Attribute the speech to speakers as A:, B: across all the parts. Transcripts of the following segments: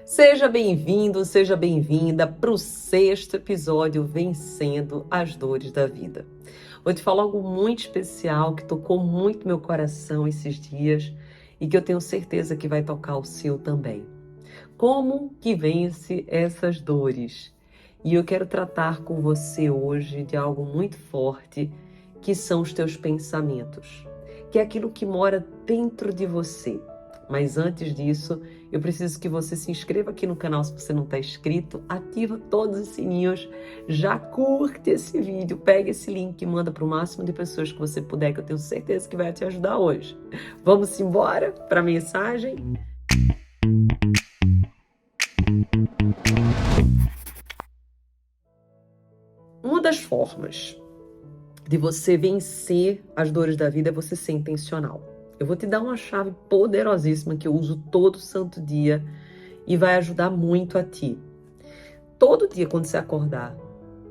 A: Seja bem-vindo, seja bem-vinda para o sexto episódio Vencendo as Dores da Vida. Vou te falar algo muito especial que tocou muito meu coração esses dias e que eu tenho certeza que vai tocar o seu também. Como que vence essas dores? E eu quero tratar com você hoje de algo muito forte, que são os teus pensamentos, que é aquilo que mora dentro de você. Mas antes disso, eu preciso que você se inscreva aqui no canal se você não está inscrito, ativa todos os sininhos, já curte esse vídeo, pega esse link e manda para o máximo de pessoas que você puder, que eu tenho certeza que vai te ajudar hoje. Vamos embora para a mensagem? Uma das formas de você vencer as dores da vida é você ser intencional. Eu vou te dar uma chave poderosíssima que eu uso todo santo dia e vai ajudar muito a ti. Todo dia quando você acordar,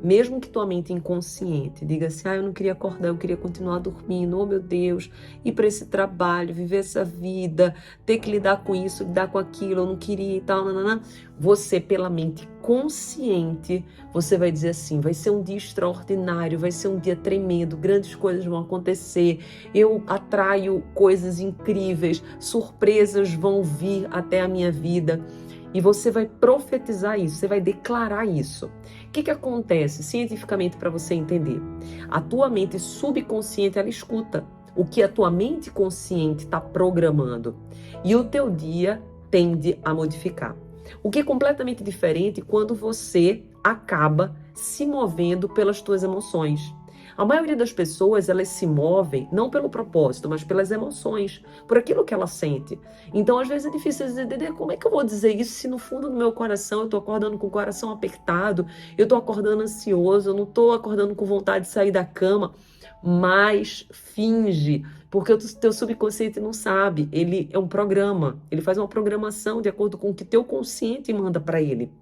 A: mesmo que tua mente inconsciente diga assim, eu não queria acordar, eu queria continuar dormindo, oh meu Deus, ir para esse trabalho, viver essa vida, ter que lidar com isso, lidar com aquilo, eu não queria e tal, nanana. Você, pela mente consciente, você vai dizer assim, vai ser um dia extraordinário, vai ser um dia tremendo, grandes coisas vão acontecer, eu atraio coisas incríveis, surpresas vão vir até a minha vida. E você vai profetizar isso, você vai declarar isso. O que acontece cientificamente para você entender? A tua mente subconsciente, ela escuta o que a tua mente consciente está programando. E o teu dia tende a modificar. O que é completamente diferente quando você acaba se movendo pelas tuas emoções. A maioria das pessoas, elas se movem não pelo propósito, mas pelas emoções, por aquilo que ela sente. Então, às vezes é difícil dizer, como é que eu vou dizer isso se no fundo do meu coração eu tô acordando com o coração apertado, eu tô acordando ansioso, eu não tô acordando com vontade de sair da cama, mas finge, porque o teu subconsciente não sabe, ele é um programa, ele faz uma programação de acordo com o que teu consciente manda para ele.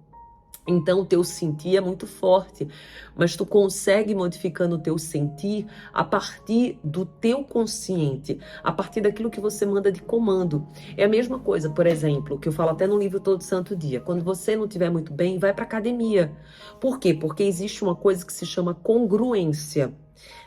A: Então, o teu sentir é muito forte, mas tu consegue modificando o teu sentir a partir do teu consciente, a partir daquilo que você manda de comando. É a mesma coisa, por exemplo, que eu falo até no livro Todo Santo Dia. Quando você não estiver muito bem, vai para academia. Por quê? Porque existe uma coisa que se chama congruência.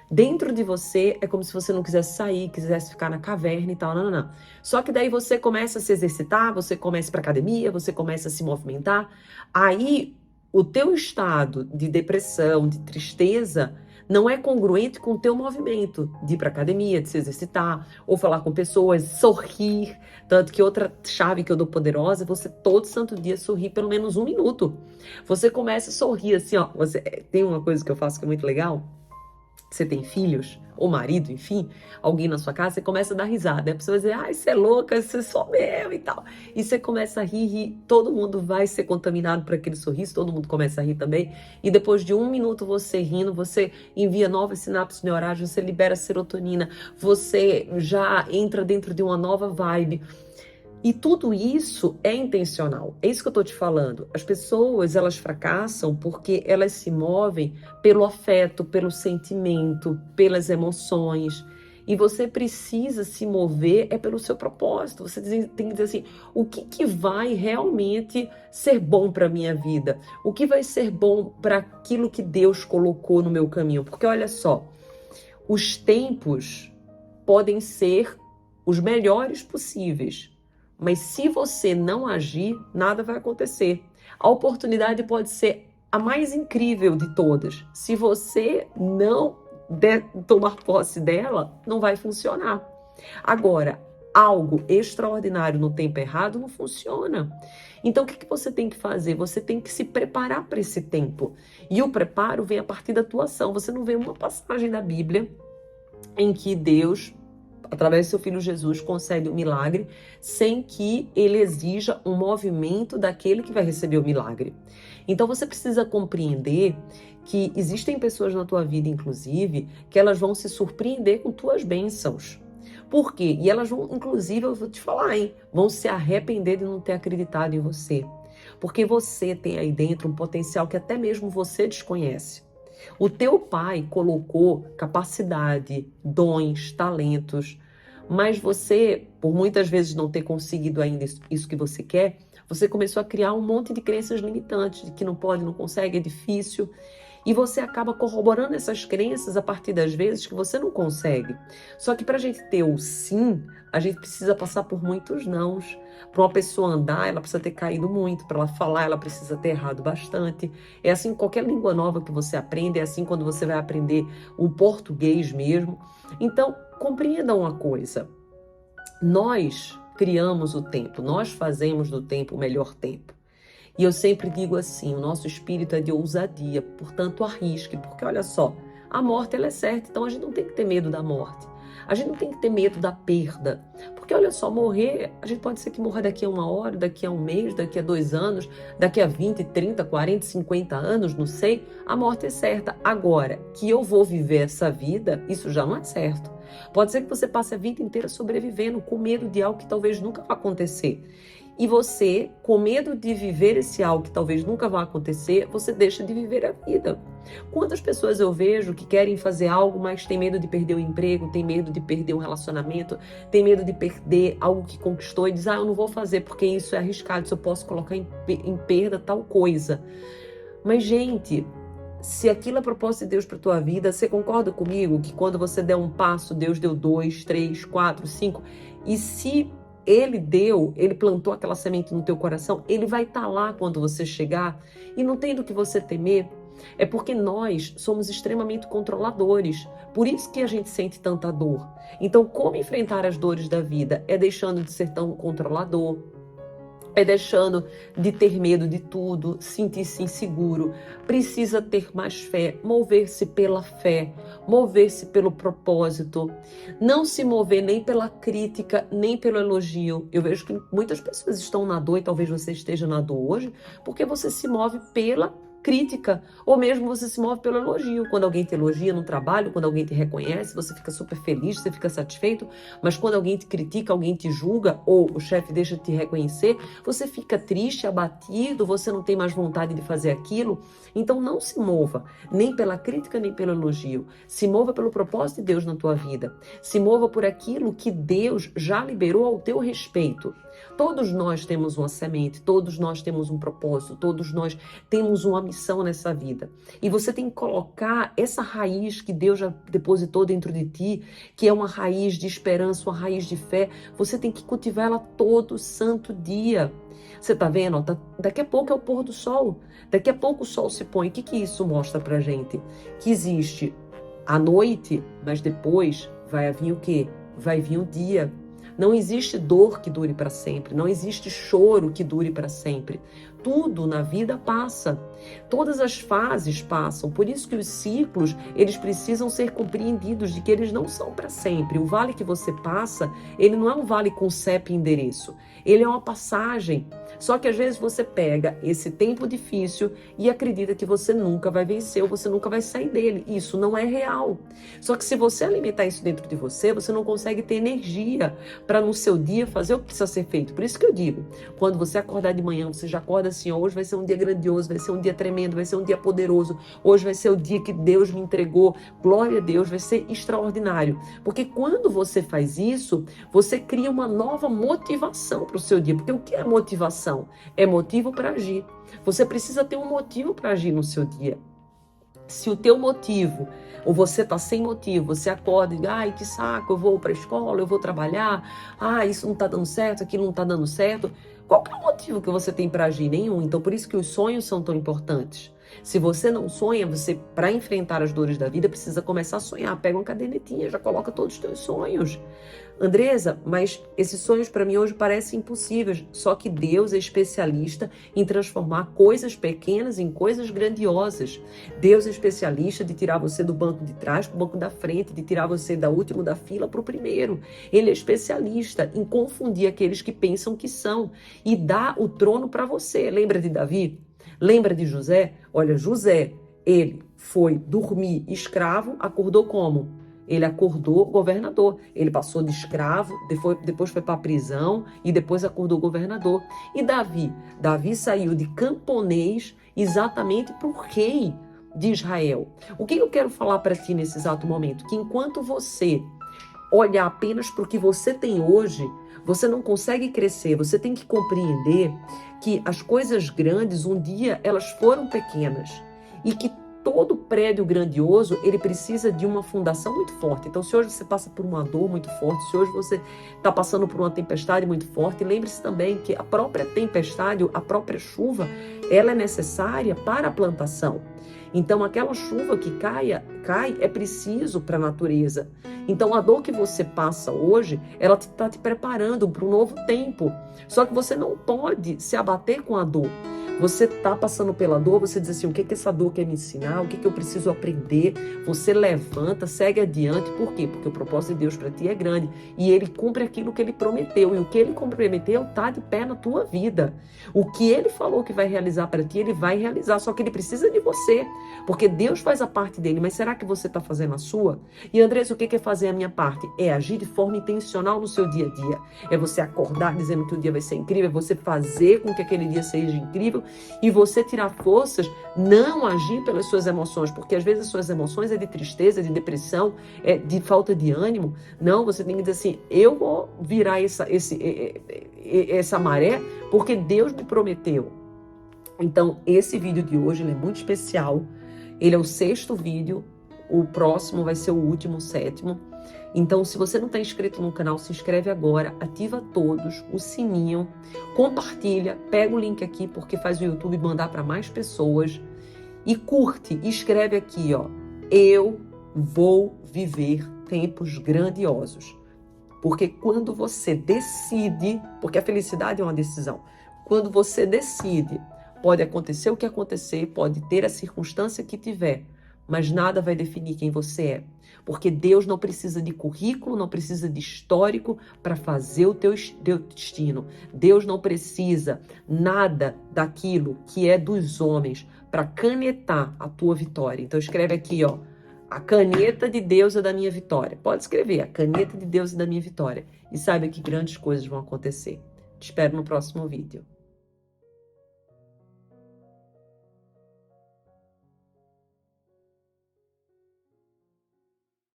A: Dentro de você é como se você não quisesse sair, quisesse ficar na caverna e tal, não. Só que daí você começa a se exercitar, você começa para academia, você começa a se movimentar, aí o teu estado de depressão, de tristeza, não é congruente com o teu movimento de ir para academia, de se exercitar, ou falar com pessoas, sorrir. Tanto que outra chave que eu dou poderosa é você todo santo dia sorrir pelo menos 1 minuto. Você começa a sorrir assim, ó. Tem uma coisa que eu faço que é muito legal. Você tem filhos, ou marido, enfim, alguém na sua casa, você começa a dar risada. A pessoa vai dizer, você é louca, você sou eu e tal. E você começa a rir, todo mundo vai ser contaminado por aquele sorriso, todo mundo começa a rir também. E depois de 1 minuto você rindo, você envia novas sinapses neurais, você libera serotonina, você já entra dentro de uma nova vibe. E tudo isso é intencional. É isso que eu estou te falando. As pessoas, elas fracassam porque elas se movem pelo afeto, pelo sentimento, pelas emoções. E você precisa se mover pelo seu propósito. Você tem que dizer assim, o que vai realmente ser bom para a minha vida? O que vai ser bom para aquilo que Deus colocou no meu caminho? Porque olha só, os tempos podem ser os melhores possíveis. Mas se você não agir, nada vai acontecer. A oportunidade pode ser a mais incrível de todas. Se você não tomar posse dela, não vai funcionar. Agora, algo extraordinário no tempo errado não funciona. Então, o que você tem que fazer? Você tem que se preparar para esse tempo. E o preparo vem a partir da tua ação. Você não vê uma passagem da Bíblia em que Deus, através do seu filho Jesus, concede um milagre sem que ele exija um movimento daquele que vai receber o milagre. Então você precisa compreender que existem pessoas na tua vida, inclusive, que elas vão se surpreender com tuas bênçãos. Por quê? E elas vão, inclusive, eu vou te falar, vão se arrepender de não ter acreditado em você. Porque você tem aí dentro um potencial que até mesmo você desconhece. O teu pai colocou capacidade, dons, talentos, mas você, por muitas vezes não ter conseguido ainda isso que você quer, Você começou a criar um monte de crenças limitantes, de que não pode, não consegue, é difícil. E você acaba corroborando essas crenças a partir das vezes que você não consegue. Só que para a gente ter o sim, a gente precisa passar por muitos nãos. Para uma pessoa andar, ela precisa ter caído muito. Para ela falar, ela precisa ter errado bastante. É assim qualquer língua nova que você aprende, é assim quando você vai aprender o português mesmo. Então, compreenda uma coisa. Nós criamos o tempo, nós fazemos do tempo o melhor tempo. E eu sempre digo assim, o nosso espírito é de ousadia, portanto arrisque, porque olha só, a morte ela é certa, então a gente não tem que ter medo da morte. A gente não tem que ter medo da perda, porque olha só, morrer, a gente pode ser que morra daqui a 1 hora, daqui a 1 mês, daqui a 2 anos, daqui a 20, 30, 40, 50 anos, não sei, a morte é certa. Agora, que eu vou viver essa vida, isso já não é certo. Pode ser que você passe a vida inteira sobrevivendo com medo de algo que talvez nunca vá acontecer. E você, com medo de viver esse algo que talvez nunca vá acontecer, você deixa de viver a vida. Quantas pessoas eu vejo que querem fazer algo, mas tem medo de perder o emprego, tem medo de perder um relacionamento, tem medo de perder algo que conquistou e diz, eu não vou fazer porque isso é arriscado, isso eu posso colocar em perda tal coisa. Mas, gente, se aquilo é propósito de Deus para tua vida, você concorda comigo que quando você der um passo, Deus deu 2, 3, 4, 5, e se Ele plantou aquela semente no teu coração, Ele vai estar lá quando você chegar e não tem do que você temer. É porque nós somos extremamente controladores, por isso que a gente sente tanta dor. Então, como enfrentar as dores da vida? É deixando de ser tão controlador, é deixando de ter medo de tudo, sentir-se inseguro. Precisa ter mais fé, mover-se pela fé, mover-se pelo propósito. Não se mover nem pela crítica, nem pelo elogio. Eu vejo que muitas pessoas estão na dor, e talvez você esteja na dor hoje, porque você se move pela crítica, ou mesmo você se move pelo elogio. Quando alguém te elogia no trabalho, quando alguém te reconhece, você fica super feliz, você fica satisfeito, mas quando alguém te critica, alguém te julga, ou o chefe deixa de te reconhecer, você fica triste, abatido, você não tem mais vontade de fazer aquilo. Então não se mova, nem pela crítica, nem pelo elogio. Se mova pelo propósito de Deus na tua vida. Se mova por aquilo que Deus já liberou ao teu respeito. Todos nós temos uma semente, todos nós temos um propósito, todos nós temos uma missão nessa vida. E você tem que colocar essa raiz que Deus já depositou dentro de ti, que é uma raiz de esperança, uma raiz de fé, você tem que cultivar ela todo santo dia. Você tá vendo? Daqui a pouco é o pôr do sol, daqui a pouco o sol se põe. O que isso mostra pra gente? Que existe a noite, mas depois vai vir o quê? Vai vir o dia. Não existe dor que dure para sempre, não existe choro que dure para sempre. Tudo na vida passa, todas as fases passam, por isso que os ciclos, eles precisam ser compreendidos de que eles não são para sempre. O vale que você passa, ele não é um vale com CEP e endereço, ele é uma passagem. Só que às vezes você pega esse tempo difícil e acredita que você nunca vai vencer ou você nunca vai sair dele. Isso não é real. Só que se você alimentar isso dentro de você, você não consegue ter energia para no seu dia fazer o que precisa ser feito. Por isso que eu digo, quando você acordar de manhã, você já acorda assim, hoje vai ser um dia grandioso, vai ser um dia tremendo, vai ser um dia poderoso, hoje vai ser o dia que Deus me entregou, glória a Deus, vai ser extraordinário. Porque quando você faz isso, você cria uma nova motivação para o seu dia. Porque o que é motivação? É motivo para agir. Você precisa ter um motivo para agir no seu dia. Se o teu motivo, ou você está sem motivo, você acorda e diz, ai, que saco, eu vou para a escola, eu vou trabalhar, isso não está dando certo, aquilo não está dando certo. Qual que é o motivo que você tem para agir? Nenhum. Então, por isso que os sonhos são tão importantes. Se você não sonha, você, para enfrentar as dores da vida, precisa começar a sonhar. Pega uma cadernetinha, já coloca todos os teus sonhos. Andresa, mas esses sonhos para mim hoje parecem impossíveis. Só que Deus é especialista em transformar coisas pequenas em coisas grandiosas. Deus é especialista de tirar você do banco de trás para o banco da frente, de tirar você da última da fila para o primeiro. Ele é especialista em confundir aqueles que pensam que são e dar o trono para você. Lembra de Davi? Lembra de José? Olha, José, ele foi dormir escravo, acordou como? Ele acordou governador. Ele passou de escravo, depois foi para a prisão e depois acordou governador. E Davi? Davi saiu de camponês exatamente para o rei de Israel. O que eu quero falar para ti nesse exato momento? Que enquanto você olhar apenas para o que você tem hoje, Você não consegue crescer, você tem que compreender que as coisas grandes, um dia, elas foram pequenas. E que todo prédio grandioso, ele precisa de uma fundação muito forte. Então, se hoje você passa por uma dor muito forte, se hoje você está passando por uma tempestade muito forte, lembre-se também que a própria tempestade, a própria chuva, ela é necessária para a plantação. Então, aquela chuva que cai é preciso para a natureza. Então, a dor que você passa hoje, ela está te preparando para um novo tempo. Só que você não pode se abater com a dor. Você está passando pela dor, você diz assim, o que essa dor quer me ensinar? O que eu preciso aprender? Você levanta, segue adiante. Por quê? Porque o propósito de Deus para ti é grande. E Ele cumpre aquilo que Ele prometeu. E o que Ele prometeu está de pé na tua vida. O que Ele falou que vai realizar para ti, Ele vai realizar. Só que Ele precisa de você. Porque Deus faz a parte dele. Mas será que você está fazendo a sua? E Andressa, o que é fazer a minha parte? É agir de forma intencional no seu dia a dia. É você acordar dizendo que o dia vai ser incrível. É você fazer com que aquele dia seja incrível. E você tirar forças, não agir pelas suas emoções, porque às vezes as suas emoções é de tristeza, de depressão, é de falta de ânimo. Não, você tem que dizer assim, eu vou virar essa maré, porque Deus me prometeu. Então, esse vídeo de hoje ele é muito especial, ele é o 6º vídeo, o próximo vai ser o último, o 7º. Então, se você não está inscrito no canal, se inscreve agora, ativa todos, o sininho, compartilha, pega o link aqui, porque faz o YouTube mandar para mais pessoas, e curte, escreve aqui, ó, eu vou viver tempos grandiosos. Porque quando você decide, porque a felicidade é uma decisão, quando você decide, pode acontecer o que acontecer, pode ter a circunstância que tiver, mas nada vai definir quem você é. Porque Deus não precisa de currículo, não precisa de histórico para fazer o teu destino. Deus não precisa nada daquilo que é dos homens para canetar a tua vitória. Então escreve aqui, ó, a caneta de Deus é da minha vitória. Pode escrever, a caneta de Deus é da minha vitória. E saiba que grandes coisas vão acontecer. Te espero no próximo vídeo.